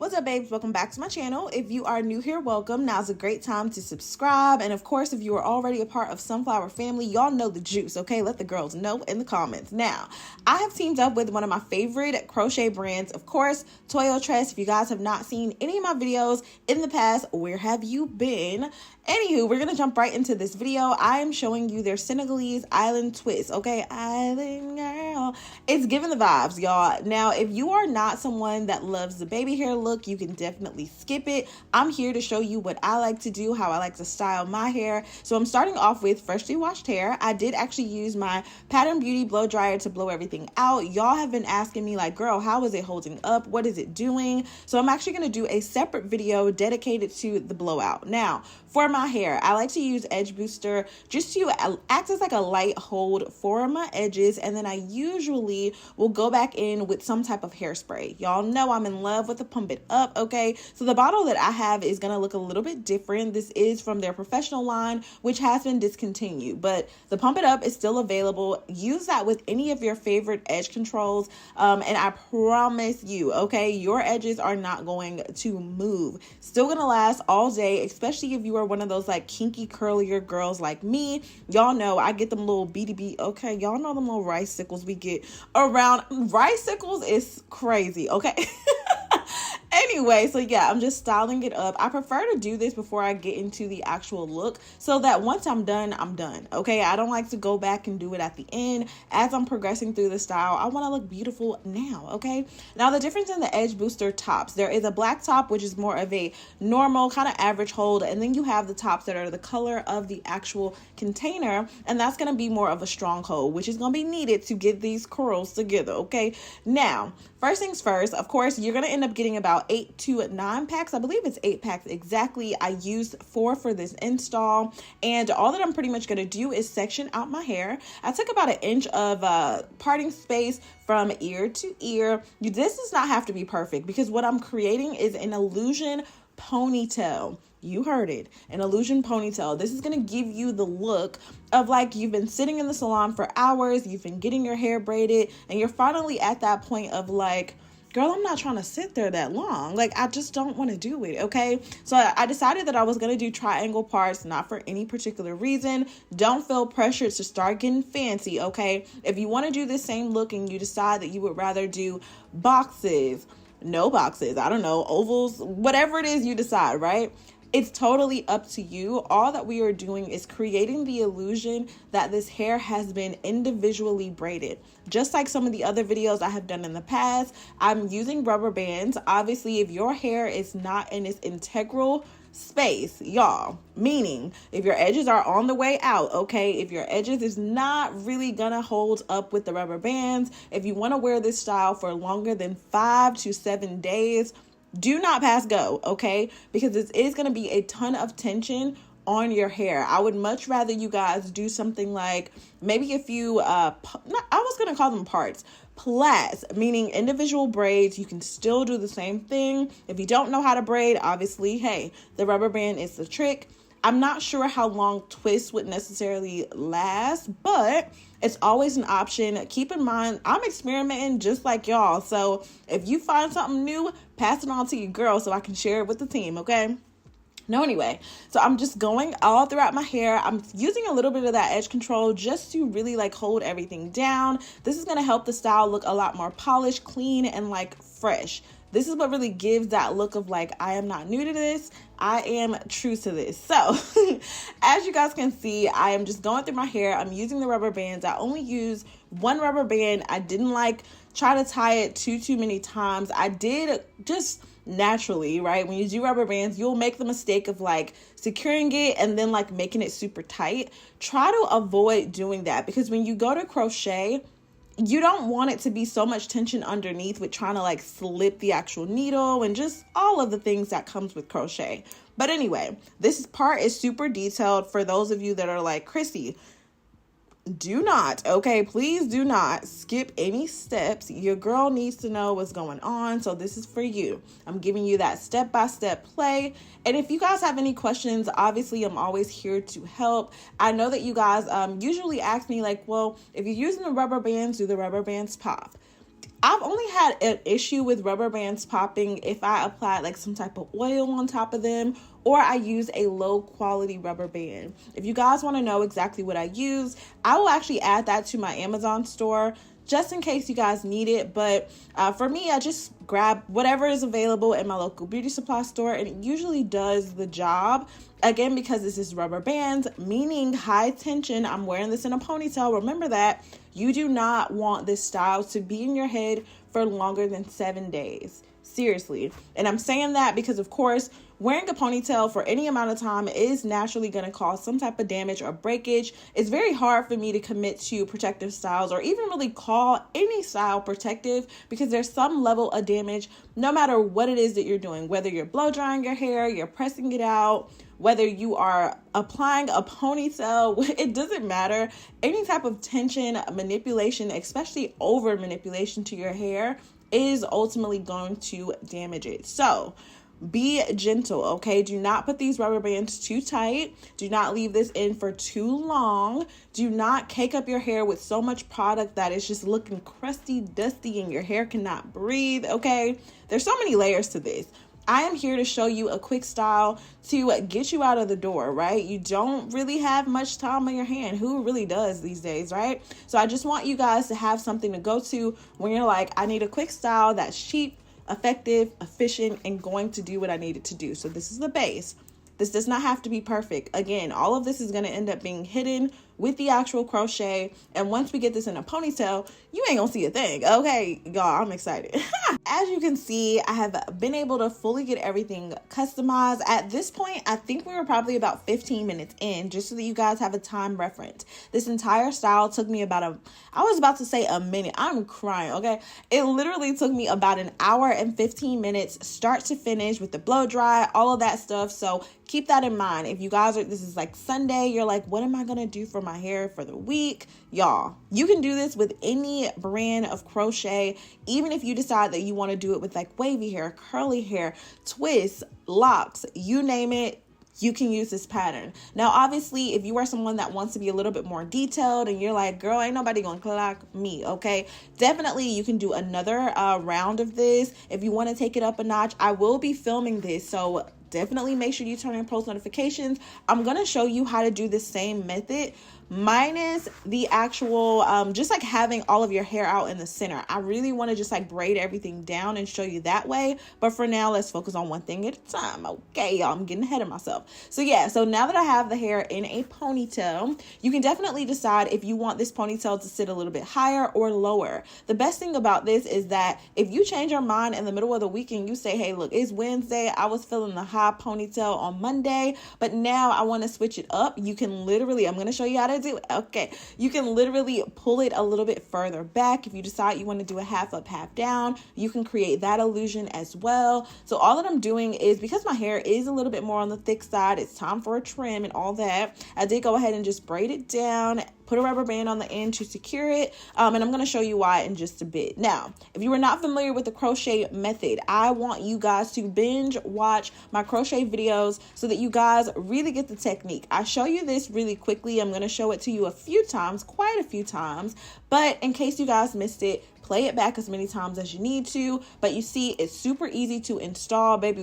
What's up, babes? Welcome back to my channel. If you are new here, welcome. Now's a great time to subscribe. And of course, if you are already a part of Sunflower family, y'all know the juice, okay? Let the girls know in the comments. Now, I have teamed up with one of my favorite crochet brands, of course, Toyotress. If you guys have not seen any of my videos in the past, where have you been? Anywho, we're gonna jump right into this video. I am showing you their Senegalese island twist, okay? Island girl. It's giving the vibes, y'all. Now, if you are not someone that loves the baby hair look, you can definitely skip it. I'm here to show you what I like to do, how I like to style my hair. So I'm starting off with freshly washed hair. I did actually use my Pattern Beauty blow dryer to blow everything out. Y'all have been asking me like, girl, how is it holding up? What is it doing? So I'm actually gonna do a separate video dedicated to the blowout. Now, for my hair, I like to use Edge Booster just to act as like a light hold for my edges, and then I usually will go back in with some type of hairspray. Y'all know I'm in love with the Pump It Up, okay? So the bottle that I have is gonna look a little bit different. This is from their professional line, which has been discontinued, but the Pump It Up is still available. Use that with any of your favorite edge controls, and I promise you, okay, your edges are not going to move. Still gonna last all day, especially if you are one of those like kinky curlier girls like me. Y'all know I get them little BDB, okay? Y'all know them little ricicles we get around. Ricicles is crazy, okay? Anyway, so yeah, I'm just styling it up. I prefer to do this before I get into the actual look so that once I'm done, okay? I don't like to go back and do it at the end. As I'm progressing through the style, I want to look beautiful now, okay? Now, the difference in the Edge Booster tops, there is a black top, which is more of a normal kind of average hold, and then you have the tops that are the color of the actual container, and that's going to be more of a strong hold, which is going to be needed to get these curls together, okay? Now, first things first, of course, you're going to end up getting about 8 to 9 packs. I believe it's 8 packs exactly. I used 4 for this install, and all that I'm pretty much going to do is section out my hair. I took about 1 inch of parting space from ear to ear. This does not have to be perfect because what I'm creating is an illusion ponytail. You heard it, an illusion ponytail. This is going to give you the look of like you've been sitting in the salon for hours, you've been getting your hair braided, and you're finally at that point of like, girl, I'm not trying to sit there that long. Like, I just don't want to do it, okay? So I decided that I was going to do triangle parts, not for any particular reason. Don't feel pressured to start getting fancy, okay? If you want to do the same look and you decide that you would rather do boxes, no boxes, I don't know, ovals, whatever it is you decide, right? It's totally up to you. All that we are doing is creating the illusion that this hair has been individually braided. Just like some of the other videos I have done in the past, I'm using rubber bands. Obviously, if your hair is not in its integral space, y'all, meaning if your edges are on the way out, okay, if your edges is not really gonna hold up with the rubber bands, if you want to wear this style for longer than 5 to 7 days, do not pass go, okay? Because this is going to be a ton of tension on your hair. I would much rather you guys do something like maybe a few, I was going to call them parts, plaits, meaning individual braids. You can still do the same thing. If you don't know how to braid, obviously, hey, the rubber band is the trick. I'm not sure how long twists would necessarily last, but it's always an option. Keep in mind, I'm experimenting just like y'all. So if you find something new, pass it on to your girl so I can share it with the team, okay? No, anyway, so I'm just going all throughout my hair. I'm using a little bit of that edge control just to really like hold everything down. This is going to help the style look a lot more polished, clean, and like fresh. This is what really gives that look of like, I am not new to this. I am true to this. So as you guys can see, I am just going through my hair. I'm using the rubber bands. I only use 1 rubber band. I didn't like try to tie it too many times. I did just naturally, right? When you do rubber bands, you'll make the mistake of like securing it and then like making it super tight. Try to avoid doing that because when you go to crochet, you don't want it to be so much tension underneath with trying to like slip the actual needle and just all of the things that comes with crochet. But anyway, this part is super detailed for those of you that are like, Chrissy, do not, okay, please do not skip any steps. Your girl needs to know what's going on, so this is for you. I'm giving you that step-by-step play, and if you guys have any questions, obviously I'm always here to help. I know that you guys usually ask me like, well, if you're using the rubber bands, do the rubber bands pop? I've only had an issue with rubber bands popping if I apply like some type of oil on top of them, or I use a low quality rubber band. If you guys want to know exactly what I use, I will actually add that to my Amazon store just in case you guys need it. But for me, I just grab whatever is available in my local beauty supply store, and it usually does the job. Again, because this is rubber bands, meaning high tension. I'm wearing this in a ponytail. Remember that. You do not want this style to be in your head for longer than 7 days. Seriously. And I'm saying that because, of course, wearing a ponytail for any amount of time is naturally going to cause some type of damage or breakage. It's very hard for me to commit to protective styles or even really call any style protective because there's some level of damage no matter what it is that you're doing, whether you're blow drying your hair, you're pressing it out, whether you are applying a ponytail, it doesn't matter. Any type of tension, manipulation, especially over manipulation to your hair, is ultimately going to damage it. So be gentle, okay? Do not put these rubber bands too tight. Do not leave this in for too long. Do not cake up your hair with so much product that it's just looking crusty, dusty, and your hair cannot breathe, okay? There's so many layers to this. I am here to show you a quick style to get you out of the door, right? You don't really have much time on your hand. Who really does these days, right? So I just want you guys to have something to go to when you're like, I need a quick style that's cheap, effective, efficient, and going to do what I need it to do. So this is the base. This does not have to be perfect. Again, all of this is going to end up being hidden with the actual crochet. And once we get this in a ponytail, you ain't gonna see a thing. Okay, y'all, I'm excited. As you can see, I have been able to fully get everything customized. At this point, I think we were probably about 15 minutes in, just so that you guys have a time reference. This entire style took me about I was about to say a minute. I'm crying, okay? It literally took me about an hour and 15 minutes, start to finish, with the blow dry, all of that stuff. So keep that in mind. If you guys are, this is like Sunday, you're like, what am I gonna do for my hair for the week? Y'all, you can do this with any brand of crochet, even if you decide that you want to do it with like wavy hair, curly hair, twists, locks, you name it. You can use this pattern. Now, obviously, if you are someone that wants to be a little bit more detailed and you're like, girl, ain't nobody gonna clock me, okay? Definitely, you can do another round of this. If you want to take it up a notch, I will be filming this, so definitely make sure you turn on post notifications. I'm gonna show you how to do the same method, minus the actual just like having all of your hair out in the center. I really want to just like braid everything down and show you that way, but for now, let's focus on one thing at a time. Okay, y'all, I'm getting ahead of myself. So yeah, so now that I have the hair in a ponytail, you can definitely decide if you want this ponytail to sit a little bit higher or lower. The best thing about this is that if you change your mind in the middle of the week and you say, hey, look, it's Wednesday, I was feeling the high ponytail on Monday, but now I want to switch it up, you can literally, I'm going to show you how to do it. Okay, you can literally pull it a little bit further back. If you decide you want to do a half up, half down, you can create that illusion as well. So all that I'm doing is, because my hair is a little bit more on the thick side, it's time for a trim and all that, I did go ahead and just braid it down, put a rubber band on the end to secure it, and I'm going to show you why in just a bit. Now, if you are not familiar with the crochet method, I want you guys to binge watch my crochet videos so that you guys really get the technique. I show you this really quickly. I'm going to show it to you a few times, quite a few times, but in case you guys missed it, play it back as many times as you need to. But you see, it's super easy to install, baby.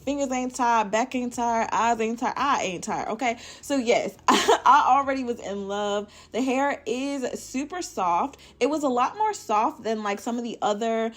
Fingers ain't tired, back ain't tired, eyes ain't tired, I ain't tired, okay? So yes, I already was in love. The hair is super soft. It was a lot more soft than like some of the other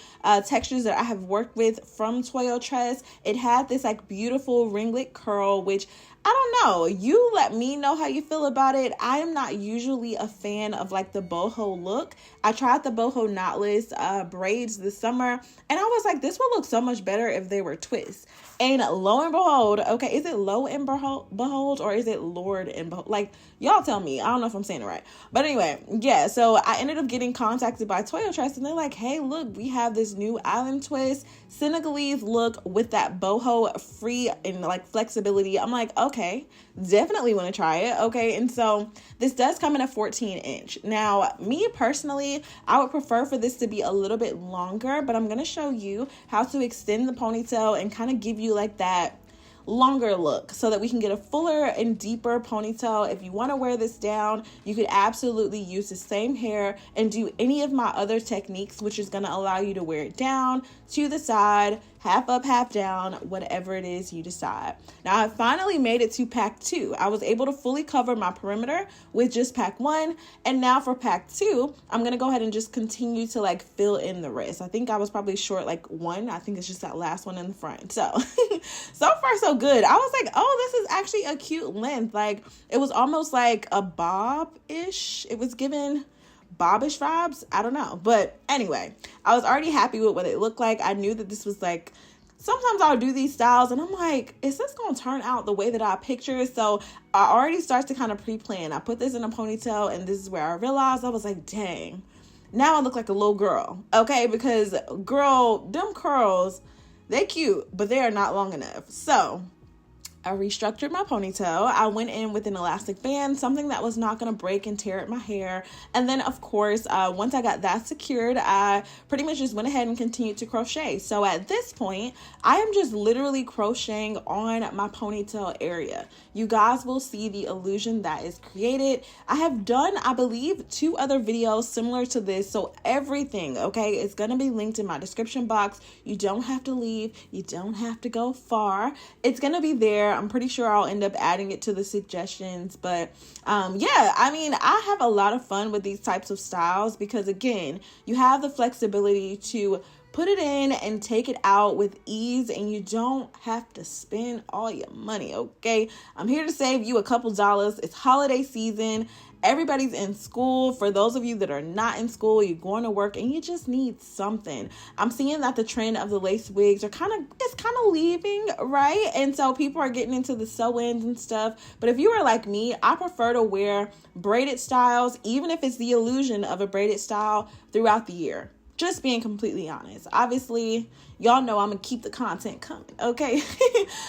textures that I have worked with from Toyotress. It had this like beautiful ringlet curl, which I don't know. You let me know how you feel about it. I am not usually a fan of like the boho look. I tried the boho knotless braids this summer, and I was like, this would look so much better if they were twists. And lo and behold, okay, is it lo and behold, or is it Lord and behold? Like, y'all tell me. I don't know if I'm saying it right. But anyway, yeah, so I ended up getting contacted by Toyotress, and they're like, hey, look, we have this new island twist, Senegalese look with that boho free and like flexibility. I'm like, okay, definitely want to try it. Okay, and so this does come in a 14-inch. Now, me personally, I would prefer for this to be a little bit longer, but I'm going to show you how to extend the ponytail and kind of give you like that longer look so that we can get a fuller and deeper ponytail. If you want to wear this down, you could absolutely use the same hair and do any of my other techniques, which is going to allow you to wear it down, to the side, half up, half down, whatever it is you decide. Now, I finally made it to pack 2. I was able to fully cover my perimeter with just pack 1. And now for pack 2, I'm going to go ahead and just continue to like fill in the rest. I think I was probably short like 1. I think it's just that last one in the front. So, so far so good. I was like, oh, this is actually a cute length. Like it was almost like a bob-ish. It was given bobbish vibes. I don't know. But anyway, I was already happy with what it looked like. I knew that this was like, sometimes I'll do these styles and I'm like, is this going to turn out the way that I picture? So I already start to kind of pre-plan. I put this in a ponytail and this is where I realized I was like, dang, now I look like a little girl. Okay. Because girl, them curls, they cute, but they are not long enough. So I restructured my ponytail. I went in with an elastic band, something that was not going to break and tear at my hair. And then, of course, once I got that secured, I pretty much just went ahead and continued to crochet. So at this point, I am just literally crocheting on my ponytail area. You guys will see the illusion that is created. I have done, I believe, 2 other videos similar to this. So everything, okay, is going to be linked in my description box. You don't have to leave. You don't have to go far. It's going to be there. I'm pretty sure I'll end up adding it to the suggestions, but yeah, I mean, I have a lot of fun with these types of styles because again, you have the flexibility to put it in and take it out with ease and you don't have to spend all your money, okay? I'm here to save you a couple dollars. It's holiday season. Everybody's in school. For those of you that are not in school, you're going to work and you just need something. I'm seeing that the trend of the lace wigs are kind of leaving, right? And so people are getting into the sew-ins and stuff. But if you are like me, I prefer to wear braided styles, even if it's the illusion of a braided style throughout the year. Just being completely honest. Obviously, y'all know I'm going to keep the content coming, okay?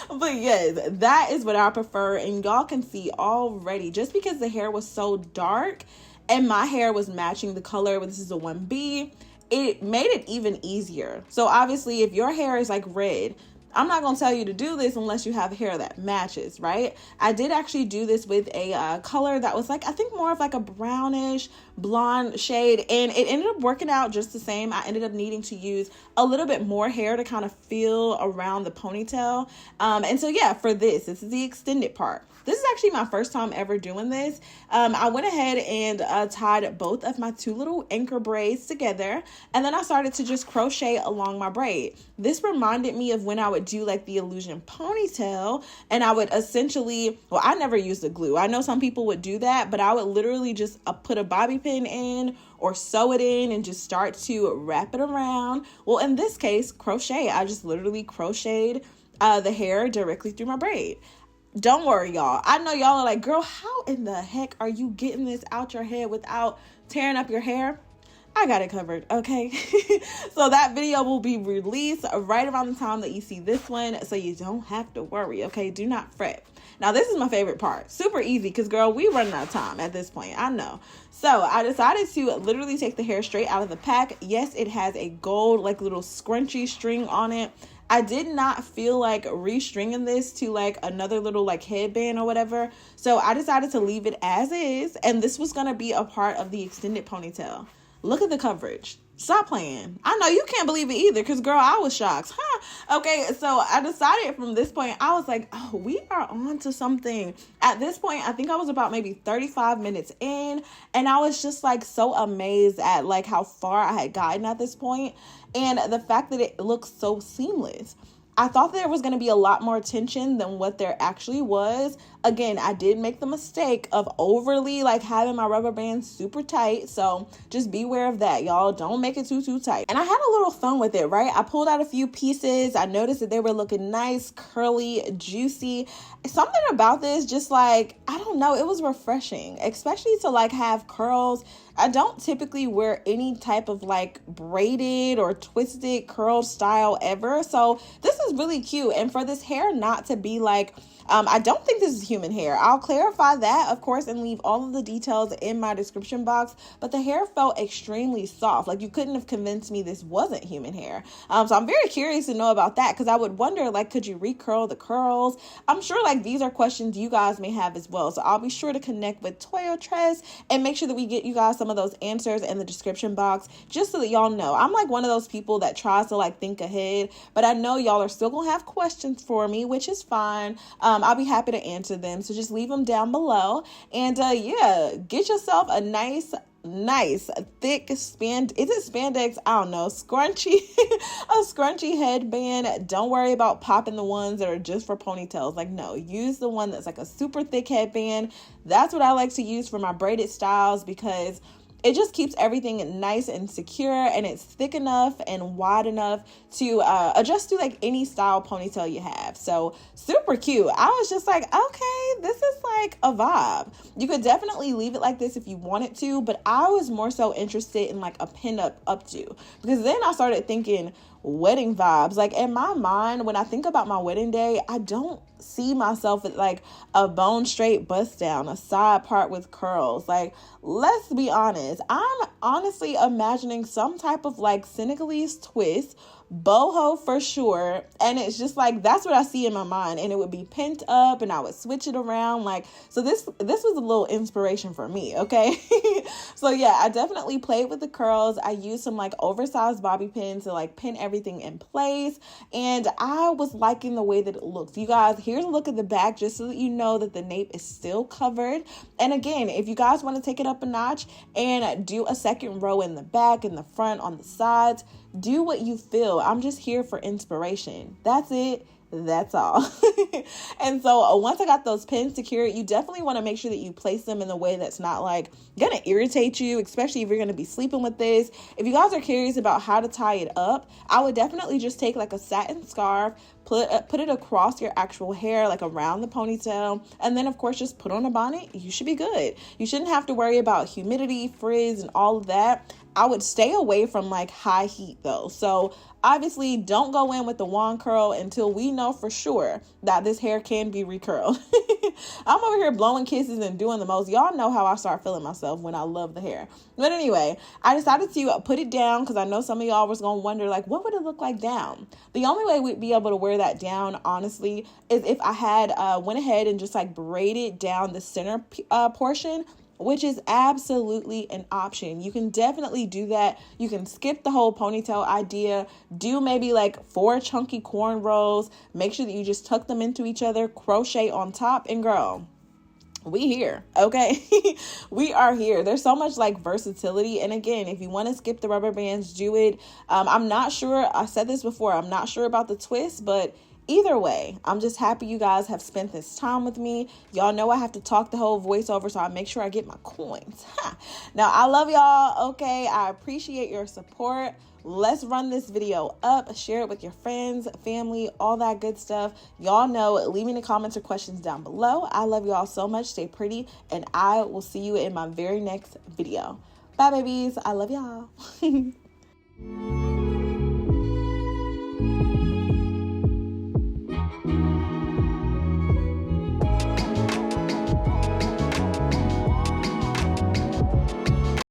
But yes, that is what I prefer. And y'all can see already, just because the hair was so dark and my hair was matching the color, this is a 1B, it made it even easier. So obviously, if your hair is like red, I'm not going to tell you to do this unless you have hair that matches, right? I did actually do this with a color that was like, I think more of like a brownish blonde shade, and it ended up working out just the same. I ended up needing to use a little bit more hair to kind of feel around the ponytail. And so yeah, for this is the extended part. This is actually my first time ever doing this. I went ahead and tied both of my 2 little anchor braids together, and then I started to just crochet along my braid. This reminded me of when I would do like the illusion ponytail, and I would essentially, well, I never used the glue. I know some people would do that, but I would literally just put a bobby pin in or sew it in and just start to wrap it around. Well, in this case, crochet, I just literally crocheted the hair directly through my braid. Don't worry, y'all. I know y'all are like, girl, how in the heck are you getting this out your head without tearing up your hair? I got it covered, okay? So that video will be released right around the time that you see this one, so you don't have to worry, okay? Do not fret. Now, this is my favorite part. Super easy, because, girl, we running out of time at this point. I know. So I decided to literally take the hair straight out of the pack. Yes, it has a gold, like, little scrunchy string on it. I did not feel like restringing this to like another little like headband or whatever. So I decided to leave it as is. And this was going to be a part of the extended ponytail. Look at the coverage. Stop playing. I know you can't believe it either, because girl, I was shocked. Okay, so I decided from this point, I was like, oh, we are on to something. At this point, I think I was about maybe 35 minutes in, and I was just like so amazed at like how far I had gotten at this point, and the fact that it looks so seamless. I thought there was going to be a lot more tension than what there actually was. Again, I did make the mistake of overly like having my rubber band super tight. So just beware of that, y'all. Don't make it too tight. And I had a little fun with it, right? I pulled out a few pieces. I noticed that they were looking nice, curly, juicy. Something about this, just like, I don't know, it was refreshing, especially to like have curls. I don't typically wear any type of like braided or twisted curl style ever. So this is really cute. And for this hair not to be like, I don't think this is human hair. I'll clarify that, of course, and leave all of the details in my description box, but the hair felt extremely soft. Like, you couldn't have convinced me this wasn't human hair. So I'm very curious to know about that, because I would wonder, like, could you recurl the curls? I'm sure, like, these are questions you guys may have as well. So I'll be sure to connect with Toyotress and make sure that we get you guys some of those answers in the description box, just so that y'all know. I'm like one of those people that tries to like think ahead, but I know y'all are still gonna have questions for me, which is fine. I'll be happy to answer them. So just leave them down below. And yeah, get yourself a nice thick spandex, I don't know, scrunchy a scrunchy headband. Don't worry about popping the ones that are just for ponytails. Like, no, use the one that's like a super thick headband. That's what I like to use for my braided styles, because it just keeps everything nice and secure, and it's thick enough and wide enough to adjust to like any style ponytail you have. So super cute. I was just like, okay, this is like a vibe. You could definitely leave it like this if you wanted to, but I was more so interested in like a pin up updo, because then I started thinking wedding vibes. Like, in my mind, when I think about my wedding day, I don't see myself with like a bone straight bust down, a side part with curls. Like, let's be honest, I'm honestly imagining some type of like Senegalese twist, boho for sure, and it's just like, that's what I see in my mind, and it would be pent up and I would switch it around. Like, so this was a little inspiration for me, okay? So yeah, I definitely played with the curls. I used some like oversized bobby pins to like pin everything in place, and I was liking the way that it looks. You guys, here's a look at the back, just so that you know that the nape is still covered. And again, if you guys want to take it up a notch and do a second row in the back, in the front, on the sides, do what you feel. I'm just here for inspiration. That's it. That's all. And so once I got those pins secured, you definitely want to make sure that you place them in a way that's not like gonna irritate you, especially if you're gonna be sleeping with this. If you guys are curious about how to tie it up, I would definitely just take like a satin scarf, put it across your actual hair, like around the ponytail, and then of course just put on a bonnet. You should be good. You shouldn't have to worry about humidity, frizz, and all of that. I would stay away from like high heat though. So obviously don't go in with the wand curl until we know for sure that this hair can be recurled. I'm over here blowing kisses and doing the most. Y'all know how I start feeling myself when I love the hair. But anyway, I decided to put it down, because I know some of y'all was going to wonder, like, what would it look like down? The only way we'd be able to wear that down, honestly, is if I had went ahead and just like braided down the center portion, which is absolutely an option. You can definitely do that. You can skip the whole ponytail idea, do maybe like 4 chunky cornrows, make sure that you just tuck them into each other, crochet on top, and girl, we here, okay? We are here. There's so much like versatility. And again, if you want to skip the rubber bands, do it. I'm not sure, I said this before, I'm not sure about the twist, but either way, I'm just happy you guys have spent this time with me. Y'all know I have to talk the whole voiceover, so I make sure I get my coins. Now, I love y'all, okay? I appreciate your support. Let's run this video up, share it with your friends, family, all that good stuff. Y'all know, leave me the comments or questions down below. I love y'all so much. Stay pretty, and I will see you in my very next video. Bye, babies. I love y'all.